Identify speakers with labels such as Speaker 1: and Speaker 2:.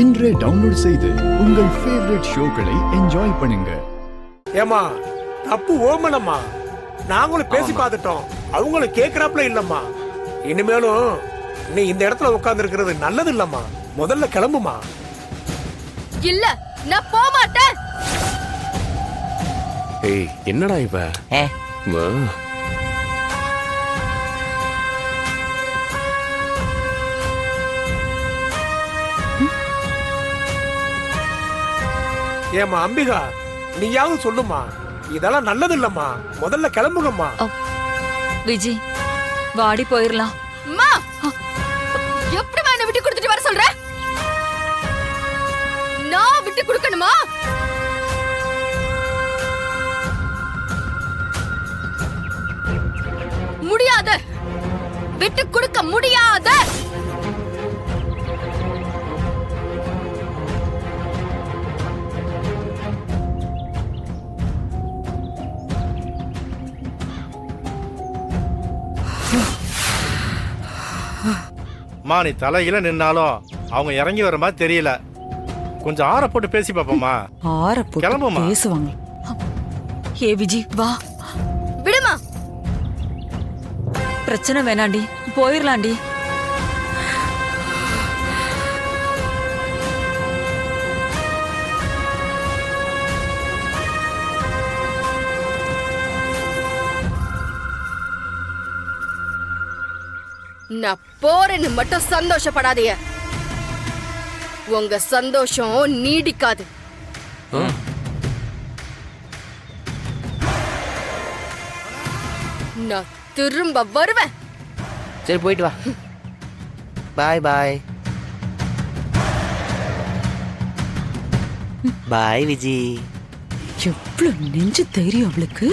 Speaker 1: இன்றே டவுன்லோட் செய்து உங்கள் ஃபேவரட் ஷோக்களை என்ஜாய் பண்ணுங்க.
Speaker 2: ஏமா தப்பு ஓமனம்மா, நாங்களும் பேசி பார்த்துட்டோம், அவங்களும் கேட்கறாப்புல இல்லம்மா. இனிமேலும் நீ இந்த இடத்துல உட்கார்ந்து இருக்கிறது நல்லது இல்லம்மா. முதல்ல கிளம்புமா.
Speaker 3: இல்ல, நான் போக மாட்டேன்.
Speaker 4: ஏய், என்னடா இவ? வா.
Speaker 2: ஏமா அம்பிகா, நீயாவது சொல்லுமா, இதெல்லாம் நல்லது இல்லம்மா. முதல்ல கிளம்புங்கம்மா.
Speaker 5: விஜி, வாடி போயிரலாம்.
Speaker 3: அம்மா, எப்படி என்ன விட்டு கொடுத்துட்டு வர சொல்ற? நான் விட்டு கொடுக்கணுமா? முடியாது, விட்டு கொடுக்க முடியாது.
Speaker 6: மா, நீ தலையில நின்னாலும் அவங்க இறங்கி வர மாதிரி தெரியல. கொஞ்சம் ஆற போட்டு பேசி பாப்போமா?
Speaker 5: ஆற போட்டு
Speaker 6: கிளம்புமா.
Speaker 5: பேசுவாங்க. ஏ விஜி, வா.
Speaker 3: விடுமா.
Speaker 5: பிரச்சனை வேணாண்டி, போயிரலாண்டி.
Speaker 3: நான் போறேன்னு மட்டும் சந்தோஷப்படாதீங்க. உங்க சந்தோஷம் நீடிக்காது. நான் திரும்ப வருவேன்.
Speaker 7: சரி, போயிட்டு வா. பாய் பாய். பாய் விஜி.
Speaker 5: எவ்வளவு நெஞ்சு தைரியம் அவளுக்கு.